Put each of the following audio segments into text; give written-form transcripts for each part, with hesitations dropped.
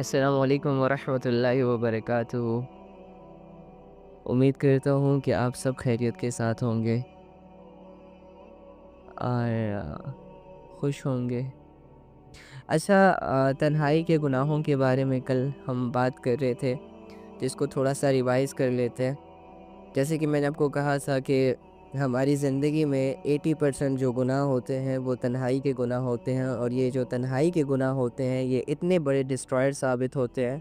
السلام علیکم ورحمۃ اللہ وبرکاتہ۔ امید کرتا ہوں کہ آپ سب خیریت کے ساتھ ہوں گے اور خوش ہوں گے۔ اچھا، تنہائی کے گناہوں کے بارے میں کل ہم بات کر رہے تھے، جس کو تھوڑا سا ریوائز کر لیتے ہیں۔ جیسے کہ میں نے آپ کو کہا تھا کہ ہماری زندگی میں 80% جو گناہ ہوتے ہیں وہ تنہائی کے گناہ ہوتے ہیں، اور یہ جو تنہائی کے گناہ ہوتے ہیں یہ اتنے بڑے ڈسٹرائر ثابت ہوتے ہیں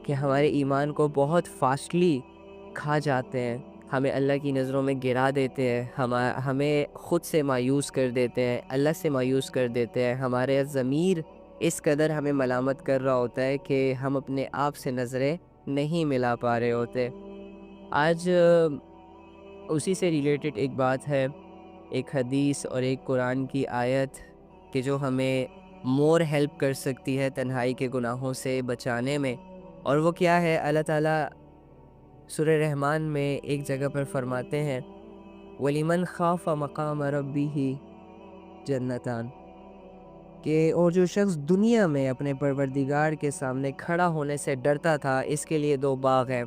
کہ ہمارے ایمان کو بہت فاسٹلی کھا جاتے ہیں، ہمیں اللہ کی نظروں میں گرا دیتے ہیں، ہمیں خود سے مایوس کر دیتے ہیں، اللہ سے مایوس کر دیتے ہیں۔ ہمارے ضمیر اس قدر ہمیں ملامت کر رہا ہوتا ہے کہ ہم اپنے آپ سے نظریں نہیں ملا پا رہے ہوتے۔ آج اسی سے ریلیٹڈ ایک بات ہے، ایک حدیث اور ایک قرآن کی آیت کہ جو ہمیں مور ہیلپ کر سکتی ہے تنہائی کے گناہوں سے بچانے میں۔ اور وہ کیا ہے؟ اللہ تعالیٰ سورہ رحمان میں ایک جگہ پر فرماتے ہیں وَلِمَنْ خَافَ مَقَامَ رَبِّهِ جَنَّتَانِ، کہ اور جو شخص دنیا میں اپنے پروردگار کے سامنے کھڑا ہونے سے ڈرتا تھا، اس کے لیے 2 باغ ہیں۔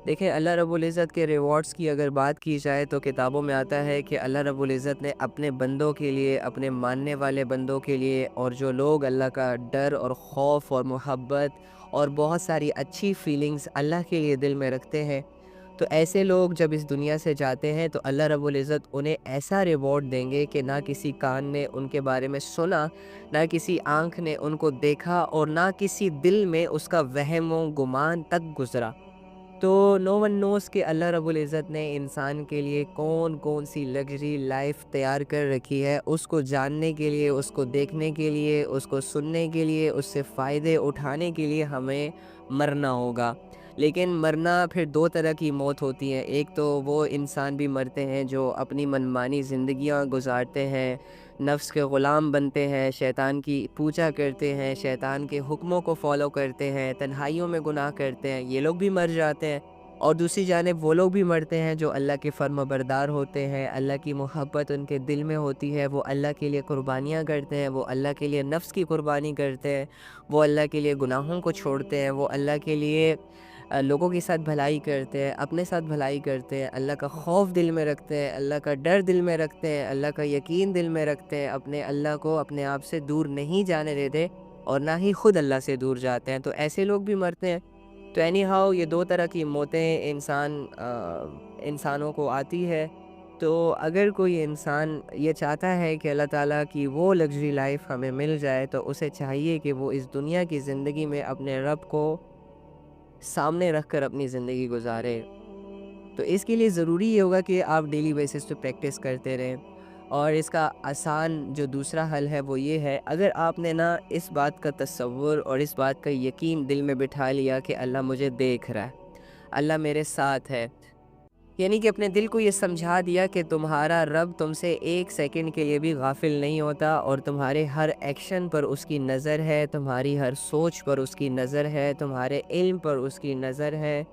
دیکھیں، اللہ رب العزت کے ریوارڈز کی اگر بات کی جائے تو کتابوں میں آتا ہے کہ اللہ رب العزت نے اپنے بندوں کے لیے، اپنے ماننے والے بندوں کے لیے، اور جو لوگ اللہ کا ڈر اور خوف اور محبت اور بہت ساری اچھی فیلنگز اللہ کے لیے دل میں رکھتے ہیں، تو ایسے لوگ جب اس دنیا سے جاتے ہیں تو اللہ رب العزت انہیں ایسا ریوارڈ دیں گے کہ نہ کسی کان نے ان کے بارے میں سنا، نہ کسی آنکھ نے ان کو دیکھا، اور نہ کسی دل میں اس کا وہم و گمان تک گزرا۔ تو نو ون نوز کہ اللہ رب العزت نے انسان کے لیے کون کون سی لگژری لائف تیار کر رکھی ہے، اس کو جاننے کے لیے، اس کو دیکھنے کے لیے، اس کو سننے کے لیے، اس سے فائدے اٹھانے کے لیے ہمیں مرنا ہوگا۔ لیکن مرنا پھر 2 طرح کی موت ہوتی ہے۔ ایک تو وہ انسان بھی مرتے ہیں جو اپنی منمانی زندگیاں گزارتے ہیں، نفس کے غلام بنتے ہیں، شیطان کی پوجا کرتے ہیں، شیطان کے حکموں کو فالو کرتے ہیں، تنہائیوں میں گناہ کرتے ہیں، یہ لوگ بھی مر جاتے ہیں۔ اور دوسری جانب وہ لوگ بھی مرتے ہیں جو اللہ کے فرما بردار ہوتے ہیں، اللہ کی محبت ان کے دل میں ہوتی ہے، وہ اللہ کے لیے قربانیاں کرتے ہیں، وہ اللہ کے لیے نفس کی قربانی کرتے ہیں، وہ اللہ کے لیے گناہوں کو چھوڑتے ہیں، وہ اللہ کے لیے لوگوں کے ساتھ بھلائی کرتے ہیں، اپنے ساتھ بھلائی کرتے ہیں، اللہ کا خوف دل میں رکھتے ہیں، اللہ کا ڈر دل میں رکھتے ہیں، اللہ کا یقین دل میں رکھتے ہیں، اپنے اللہ کو اپنے آپ سے دور نہیں جانے دیتے اور نہ ہی خود اللہ سے دور جاتے ہیں، تو ایسے لوگ بھی مرتے ہیں۔ تو اینی ہاؤ یہ 2 طرح کی موتیں انسانوں کو آتی ہے۔ تو اگر کوئی انسان یہ چاہتا ہے کہ اللہ تعالیٰ کی وہ لگژری لائف ہمیں مل جائے، تو اسے چاہیے کہ وہ اس دنیا کی زندگی میں اپنے رب کو سامنے رکھ کر اپنی زندگی گزارے۔ تو اس کے لیے ضروری یہ ہوگا کہ آپ ڈیلی بیسس پہ پریکٹس کرتے رہیں، اور اس کا آسان جو دوسرا حل ہے وہ یہ ہے، اگر آپ نے نا اس بات کا تصور اور اس بات کا یقین دل میں بٹھا لیا کہ اللہ مجھے دیکھ رہا ہے، اللہ میرے ساتھ ہے، یعنی کہ اپنے دل کو یہ سمجھا دیا کہ تمہارا رب تم سے 1 سیکنڈ کے لیے بھی غافل نہیں ہوتا، اور تمہارے ہر ایکشن پر اس کی نظر ہے، تمہاری ہر سوچ پر اس کی نظر ہے، تمہارے علم پر اس کی نظر ہے،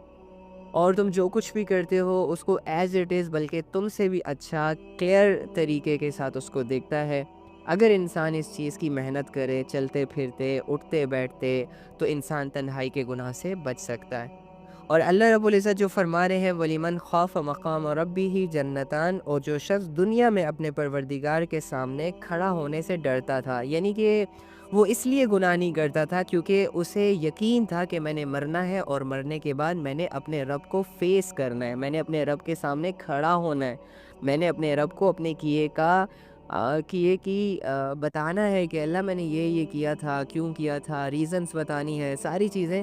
اور تم جو کچھ بھی کرتے ہو اس کو ایز اٹ از بلکہ تم سے بھی اچھا کلیئر طریقے کے ساتھ اس کو دیکھتا ہے۔ اگر انسان اس چیز کی محنت کرے، چلتے پھرتے، اٹھتے بیٹھتے، تو انسان تنہائی کے گناہ سے بچ سکتا ہے۔ اور اللہ رب العزت جو فرما رہے ہیں وَلِمَنْ خَافَ مَقَامَ رَبِّهِ جَنَّتَانِ، اور جو شخص دنیا میں اپنے پروردگار کے سامنے کھڑا ہونے سے ڈرتا تھا، یعنی کہ وہ اس لیے گناہ نہیں کرتا تھا کیونکہ اسے یقین تھا کہ میں نے مرنا ہے، اور مرنے کے بعد میں نے اپنے رب کو فیس کرنا ہے، میں نے اپنے رب کے سامنے کھڑا ہونا ہے، میں نے اپنے رب کو اپنے کیے کی بتانا ہے کہ اللہ میں نے یہ کیا تھا، کیوں کیا تھا، ریزنز بتانی ہے، ساری چیزیں۔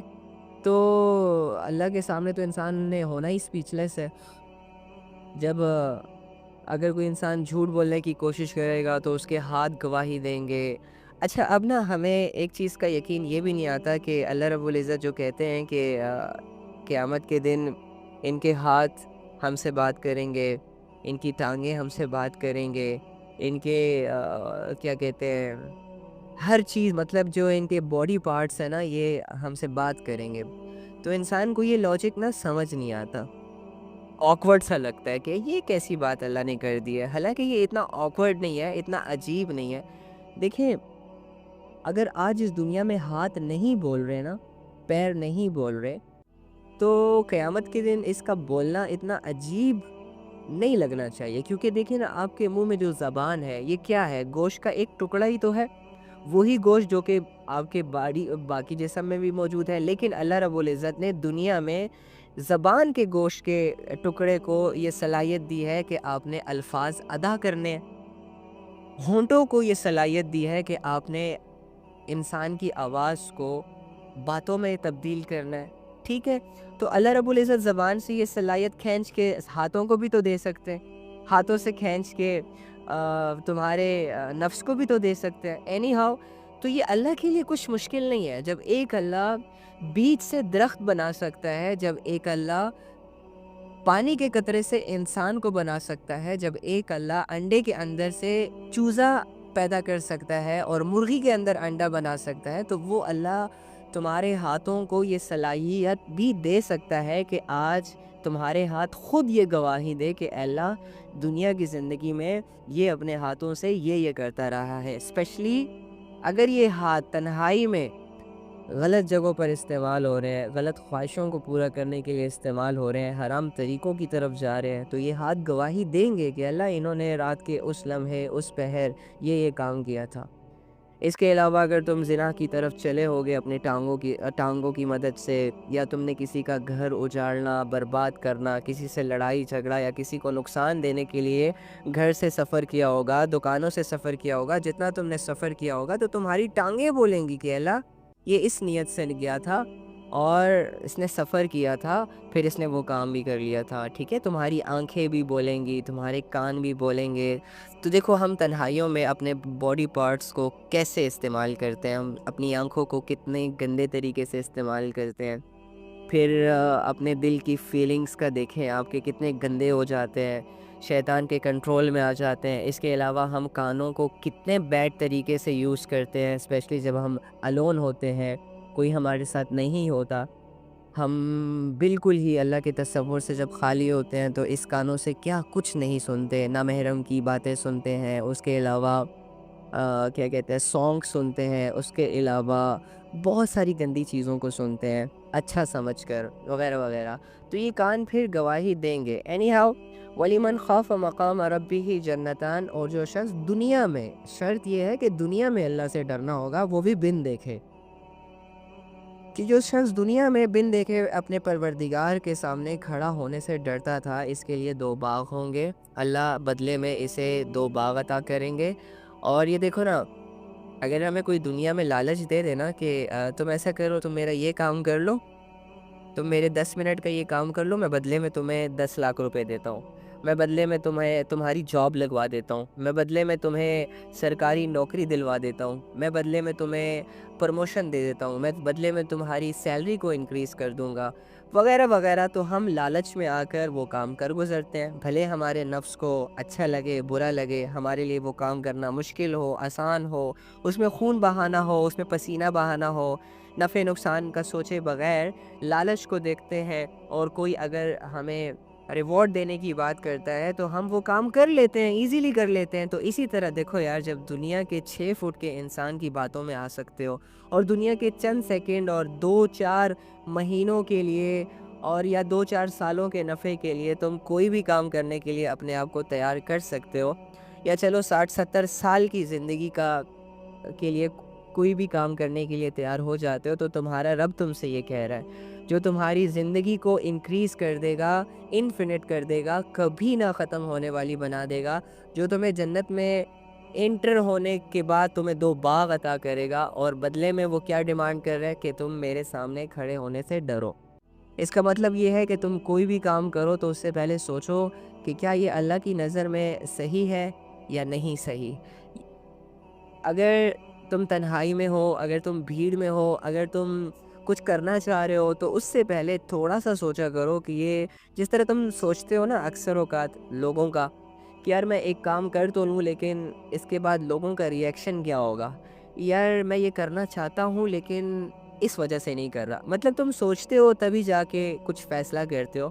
تو اللہ کے سامنے تو انسان نے ہونا ہی اسپیچ لیس ہے۔ جب اگر کوئی انسان جھوٹ بولنے کی کوشش کرے گا تو اس کے ہاتھ گواہی دیں گے۔ اچھا، اب نا ہمیں ایک چیز کا یقین یہ بھی نہیں آتا کہ اللہ رب العزت جو کہتے ہیں کہ قیامت کے دن ان کے ہاتھ ہم سے بات کریں گے، ان کی ٹانگیں ہم سے بات کریں گے، ان کے کیا کہتے ہیں، ہر چیز، مطلب جو ان کے باڈی پارٹس ہیں نا یہ ہم سے بات کریں گے۔ تو انسان کو یہ لاجک نا سمجھ نہیں آتا، آکورڈ سا لگتا ہے کہ یہ کیسی بات اللہ نے کر دی ہے، حالانکہ یہ اتنا آکورڈ نہیں ہے، اتنا عجیب نہیں ہے۔ دیکھیں، اگر آج اس دنیا میں ہاتھ نہیں بول رہے نا، پیر نہیں بول رہے، تو قیامت کے دن اس کا بولنا اتنا عجیب نہیں لگنا چاہیے، کیونکہ دیکھیں نا آپ کے منہ میں جو زبان ہے یہ کیا ہے؟ گوشت کا ایک ٹکڑا ہی تو ہے، وہی گوشت جو کہ آپ کے باقی جسم میں بھی موجود ہے، لیکن اللہ رب العزت نے دنیا میں زبان کے گوشت کے ٹکڑے کو یہ صلاحیت دی ہے کہ آپ نے الفاظ ادا کرنے، ہونٹوں کو یہ صلاحیت دی ہے کہ آپ نے انسان کی آواز کو باتوں میں تبدیل کرنا ہے، ٹھیک ہے؟ تو اللہ رب العزت زبان سے یہ صلاحیت کھینچ کے ہاتھوں کو بھی تو دے سکتے ہیں، ہاتھوں سے کھینچ کے تمہارے نفس کو بھی تو دے سکتے ہیں، اینی ہاؤ۔ تو یہ اللہ کے لیے کچھ مشکل نہیں ہے، جب ایک اللہ بیج سے درخت بنا سکتا ہے، جب ایک اللہ پانی کے قطرے سے انسان کو بنا سکتا ہے، جب ایک اللہ انڈے کے اندر سے چوزا پیدا کر سکتا ہے اور مرغی کے اندر انڈا بنا سکتا ہے، تو وہ اللہ تمہارے ہاتھوں کو یہ صلاحیت بھی دے سکتا ہے کہ آج تمہارے ہاتھ خود یہ گواہی دے کہ اے اللہ دنیا کی زندگی میں یہ اپنے ہاتھوں سے یہ کرتا رہا ہے، اسپیشلی اگر یہ ہاتھ تنہائی میں غلط جگہوں پر استعمال ہو رہے ہیں، غلط خواہشوں کو پورا کرنے کے لیے استعمال ہو رہے ہیں، حرام طریقوں کی طرف جا رہے ہیں، تو یہ ہاتھ گواہی دیں گے کہ اللہ انہوں نے رات کے اس لمحے اس پہر یہ کام کیا تھا۔ اس کے علاوہ اگر تم زنا کی طرف چلے ہوگے اپنی ٹانگوں کی مدد سے، یا تم نے کسی کا گھر اجاڑنا، برباد کرنا، کسی سے لڑائی جھگڑا یا کسی کو نقصان دینے کے لیے گھر سے سفر کیا ہوگا، دکانوں سے سفر کیا ہوگا، جتنا تم نے سفر کیا ہوگا تو تمہاری ٹانگیں بولیں گی کہ اللہ یہ اس نیت سے گیا تھا اور اس نے سفر کیا تھا، پھر اس نے وہ کام بھی کر لیا تھا، ٹھیک ہے؟ تمہاری آنکھیں بھی بولیں گی، تمہارے کان بھی بولیں گے۔ تو دیکھو ہم تنہائیوں میں اپنے باڈی پارٹس کو کیسے استعمال کرتے ہیں، ہم اپنی آنکھوں کو کتنے گندے طریقے سے استعمال کرتے ہیں، پھر اپنے دل کی فیلنگز کا دیکھیں آپ کے کتنے گندے ہو جاتے ہیں، شیطان کے کنٹرول میں آ جاتے ہیں۔ اس کے علاوہ ہم کانوں کو کتنے بیڈ طریقے سے یوز کرتے ہیں، اسپیشلی جب ہم الون ہوتے ہیں، کوئی ہمارے ساتھ نہیں ہوتا، ہم بالکل ہی اللہ کے تصور سے جب خالی ہوتے ہیں تو اس کانوں سے کیا کچھ نہیں سنتے، نامحرم کی باتیں سنتے ہیں، اس کے علاوہ کیا کہتے ہیں سانگ سنتے ہیں، اس کے علاوہ بہت ساری گندی چیزوں کو سنتے ہیں اچھا سمجھ کر وغیرہ وغیرہ۔ تو یہ کان پھر گواہی دیں گے۔ اینی ہاؤ، وَلِمَنْ خَافَ مَقَامَ رَبِّهِ جَنَّتَانِ، اور جو شخص دنیا میں، شرط یہ ہے کہ دنیا میں اللہ سے ڈرنا ہوگا، وہ بھی بن دیکھے، کہ جو شخص دنیا میں بن دیکھے اپنے پروردگار کے سامنے کھڑا ہونے سے ڈرتا تھا، اس کے لیے 2 باغ ہوں گے، اللہ بدلے میں اسے 2 باغ عطا کریں گے۔ اور یہ دیکھو نا، اگر ہمیں کوئی دنیا میں لالچ دے دینا کہ تم ایسا کرو، تم میرا یہ کام کر لو، تم میرے 10 منٹ کا یہ کام کر لو، میں بدلے میں تمہیں 10 لاکھ روپے دیتا ہوں، میں بدلے میں تمہاری جاب لگوا دیتا ہوں، میں بدلے میں تمہیں سرکاری نوکری دلوا دیتا ہوں، میں بدلے میں تمہیں پروموشن دے دیتا ہوں، میں بدلے میں تمہاری سیلری کو انکریز کر دوں گا، وغیرہ وغیرہ، تو ہم لالچ میں آ کر وہ کام کر گزرتے ہیں، بھلے ہمارے نفس کو اچھا لگے برا لگے، ہمارے لیے وہ کام کرنا مشکل ہو آسان ہو، اس میں خون بہانا ہو، اس میں پسینہ بہانا ہو، نفع نقصان کا سوچے بغیر لالچ کو دیکھتے ہیں، اور کوئی اگر ہمیں ریوارڈ دینے کی بات کرتا ہے تو ہم وہ کام کر لیتے ہیں، ایزیلی کر لیتے ہیں۔ تو اسی طرح دیکھو یار، جب دنیا کے 6 فٹ کے انسان کی باتوں میں آ سکتے ہو، اور دنیا کے چند سیکنڈ اور 2-4 مہینوں کے لیے اور یا 2-4 سالوں کے نفع کے لیے تم کوئی بھی کام کرنے کے لیے اپنے آپ کو تیار کر سکتے ہو، یا چلو 60-70 سال کی زندگی کے لیے کوئی بھی کام کرنے کے لیے تیار ہو جاتے ہو، تو تمہارا رب تم سے یہ کہہ رہا ہے، جو تمہاری زندگی کو انکریز کر دے گا، انفینٹ کر دے گا، کبھی نہ ختم ہونے والی بنا دے گا، جو تمہیں جنت میں انٹر ہونے کے بعد تمہیں 2 باغ عطا کرے گا، اور بدلے میں وہ کیا ڈیمانڈ کر رہا ہے کہ تم میرے سامنے کھڑے ہونے سے ڈرو۔ اس کا مطلب یہ ہے کہ تم کوئی بھی کام کرو تو اس سے پہلے سوچو کہ کیا یہ اللہ کی نظر میں صحیح ہے یا نہیں صحیح۔ اگر تم تنہائی میں ہو، اگر تم بھیڑ میں ہو، اگر تم کچھ کرنا چاہ رہے ہو، تو اس سے پہلے تھوڑا سا سوچا کرو کہ یہ جس طرح تم سوچتے ہو نا اکثر اوقات لوگوں کا، کہ یار میں ایک کام کر تو لوں لیکن اس کے بعد لوگوں کا ریئیکشن کیا ہوگا، یار میں یہ کرنا چاہتا ہوں لیکن اس وجہ سے نہیں کر رہا، مطلب تم سوچتے ہو تبھی جا کے کچھ فیصلہ کرتے ہو۔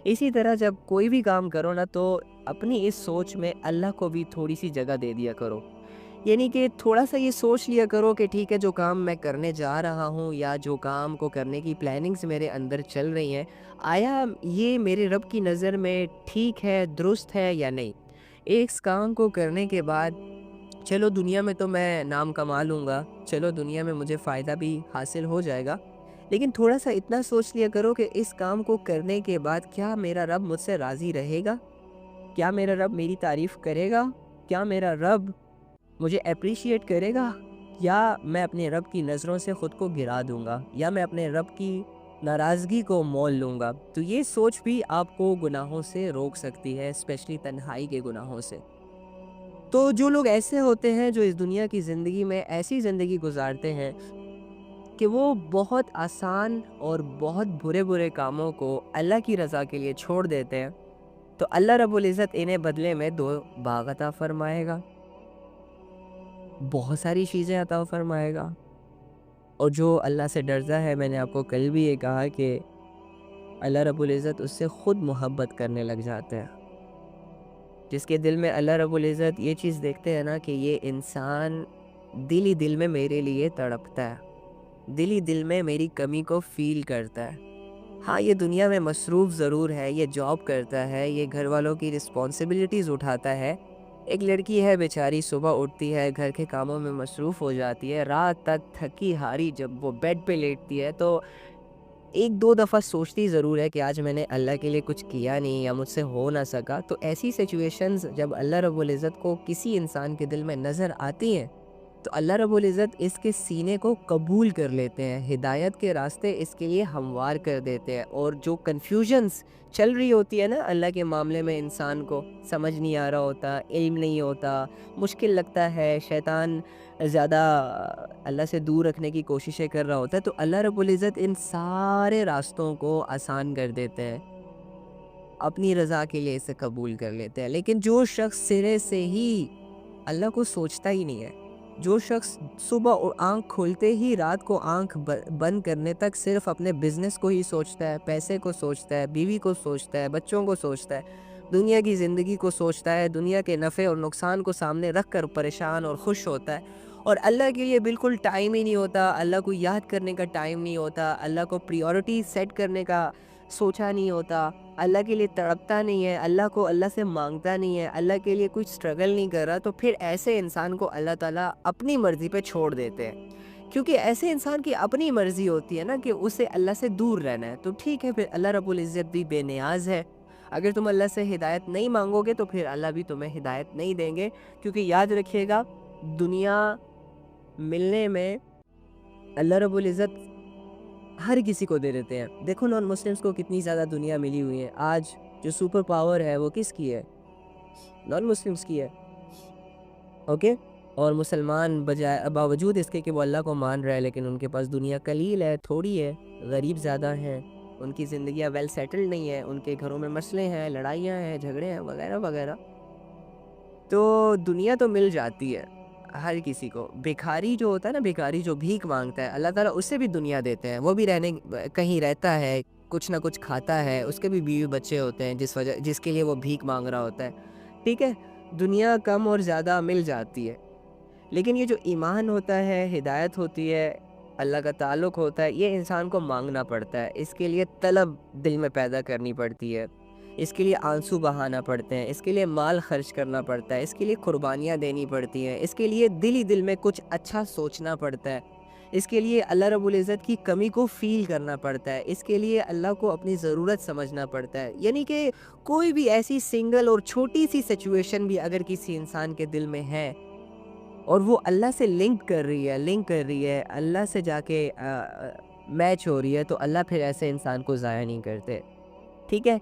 اسی طرح جب کوئی بھی کام کرو نا، تو اپنی اس سوچ میں اللہ کو بھی تھوڑی سی جگہ دے دیا کرو، یعنی کہ تھوڑا سا یہ سوچ لیا کرو کہ ٹھیک ہے جو کام میں کرنے جا رہا ہوں یا جو کام کو کرنے کی پلاننگز میرے اندر چل رہی ہیں، آیا یہ میرے رب کی نظر میں ٹھیک ہے، درست ہے یا نہیں؟ اس کام کو کرنے کے بعد چلو دنیا میں تو میں نام کما لوں گا، چلو دنیا میں مجھے فائدہ بھی حاصل ہو جائے گا، لیکن تھوڑا سا اتنا سوچ لیا کرو کہ اس کام کو کرنے کے بعد کیا میرا رب مجھ سے راضی رہے گا؟ کیا میرا رب میری تعریف کرے گا؟ کیا میرا رب مجھے اپریشیٹ کرے گا؟ یا میں اپنے رب کی نظروں سے خود کو گرا دوں گا، یا میں اپنے رب کی ناراضگی کو مول لوں گا؟ تو یہ سوچ بھی آپ کو گناہوں سے روک سکتی ہے، اسپیشلی تنہائی کے گناہوں سے۔ تو جو لوگ ایسے ہوتے ہیں جو اس دنیا کی زندگی میں ایسی زندگی گزارتے ہیں کہ وہ بہت آسان اور بہت برے برے کاموں کو اللہ کی رضا کے لیے چھوڑ دیتے ہیں، تو اللہ رب العزت انہیں بدلے میں 2 باغ عطا فرمائے گا، بہت ساری چیزیں عطا فرمائے گا۔ اور جو اللہ سے ڈرتا ہے، میں نے آپ کو کل بھی یہ کہا کہ اللہ رب العزت اس سے خود محبت کرنے لگ جاتے ہیں۔ جس کے دل میں اللہ رب العزت یہ چیز دیکھتے ہیں نا کہ یہ انسان دل ہی دل میں میرے لیے تڑپتا ہے، دل ہی دل میں میری کمی کو فیل کرتا ہے۔ ہاں یہ دنیا میں مصروف ضرور ہے، یہ جاب کرتا ہے، یہ گھر والوں کی رسپانسبلٹیز اٹھاتا ہے۔ ایک لڑکی ہے بیچاری، صبح اٹھتی ہے، گھر کے کاموں میں مصروف ہو جاتی ہے، رات تک تھکی ہاری جب وہ بیڈ پہ لیٹتی ہے تو 1-2 دفعہ سوچتی ضرور ہے کہ آج میں نے اللہ کے لیے کچھ کیا نہیں یا مجھ سے ہو نہ سکا۔ تو ایسی سچویشنز جب اللہ رب العزت کو کسی انسان کے دل میں نظر آتی ہیں تو اللہ رب العزت اس کے سینے کو قبول کر لیتے ہیں، ہدایت کے راستے اس کے لیے ہموار کر دیتے ہیں، اور جو کنفیوژنز چل رہی ہوتی ہے نا اللہ کے معاملے میں، انسان کو سمجھ نہیں آ رہا ہوتا، علم نہیں ہوتا، مشکل لگتا ہے، شیطان زیادہ اللہ سے دور رکھنے کی کوششیں کر رہا ہوتا ہے، تو اللہ رب العزت ان سارے راستوں کو آسان کر دیتے ہیں، اپنی رضا کے لیے اسے قبول کر لیتے ہیں۔ لیکن جو شخص سرے سے ہی اللہ کو سوچتا ہی نہیں ہے، جو شخص صبح آنکھ کھولتے ہی رات کو آنکھ بند کرنے تک صرف اپنے بزنس کو ہی سوچتا ہے، پیسے کو سوچتا ہے، بیوی کو سوچتا ہے، بچوں کو سوچتا ہے، دنیا کی زندگی کو سوچتا ہے، دنیا کے نفع اور نقصان کو سامنے رکھ کر پریشان اور خوش ہوتا ہے، اور اللہ کے لیے بالکل ٹائم ہی نہیں ہوتا، اللہ کو یاد کرنے کا ٹائم نہیں ہوتا، اللہ کو پریورٹی سیٹ کرنے کا سوچا نہیں ہوتا، اللہ کے لیے تڑپتا نہیں ہے، اللہ کو اللہ سے مانگتا نہیں ہے، اللہ کے لیے کچھ سٹرگل نہیں کر رہا، تو پھر ایسے انسان کو اللہ تعالیٰ اپنی مرضی پہ چھوڑ دیتے ہیں، کیونکہ ایسے انسان کی اپنی مرضی ہوتی ہے نا کہ اسے اللہ سے دور رہنا ہے۔ تو ٹھیک ہے، پھر اللہ رب العزت بھی بے نیاز ہے، اگر تم اللہ سے ہدایت نہیں مانگو گے تو پھر اللہ بھی تمہیں ہدایت نہیں دیں گے، کیونکہ یاد رکھیے گا دنیا ملنے میں اللہ رب العزت ہر کسی کو دے دیتے ہیں۔ دیکھو نان مسلمز کو کتنی زیادہ دنیا ملی ہوئی ہے، آج جو سپر پاور ہے وہ کس کی ہے؟ نان مسلمز کی ہے، اوکے؟ اور مسلمان باوجود اس کے کہ وہ اللہ کو مان رہا ہے، لیکن ان کے پاس دنیا قلیل ہے، تھوڑی ہے، غریب زیادہ ہیں، ان کی زندگیاں ویل سیٹلڈ نہیں ہیں، ان کے گھروں میں مسئلے ہیں، لڑائیاں ہیں، جھگڑے ہیں، وغیرہ وغیرہ۔ تو دنیا تو مل جاتی ہے ہر کسی کو۔ بھکاری جو ہوتا ہے نا، بھکاری جو بھیک مانگتا ہے، اللہ تعالیٰ اسے بھی دنیا دیتے ہیں، وہ بھی کہیں رہتا ہے، کچھ نہ کچھ کھاتا ہے، اس کے بھی بیوی بچے ہوتے ہیں جس کے لیے وہ بھیک مانگ رہا ہوتا ہے، ٹھیک ہے؟ دنیا کم اور زیادہ مل جاتی ہے، لیکن یہ جو ایمان ہوتا ہے، ہدایت ہوتی ہے، اللہ کا تعلق ہوتا ہے، یہ انسان کو مانگنا پڑتا ہے، اس کے لیے طلب دل میں پیدا کرنی پڑتی ہے، اس کے لیے آنسو بہانا پڑتے ہیں، اس کے لیے مال خرچ کرنا پڑتا ہے، اس کے لیے قربانیاں دینی پڑتی ہیں، اس کے لیے دل ہی دل میں کچھ اچھا سوچنا پڑتا ہے، اس کے لیے اللہ رب العزت کی کمی کو فیل کرنا پڑتا ہے، اس کے لیے اللہ کو اپنی ضرورت سمجھنا پڑتا ہے۔ یعنی کہ کوئی بھی ایسی سنگل اور چھوٹی سی سچویشن بھی اگر کسی انسان کے دل میں ہے اور وہ اللہ سے لنک کر رہی ہے، اللہ سے جا کے میچ ہو رہی ہے، تو اللہ پھر ایسے انسان کو ضائع نہیں کرتے، ٹھیک ہے؟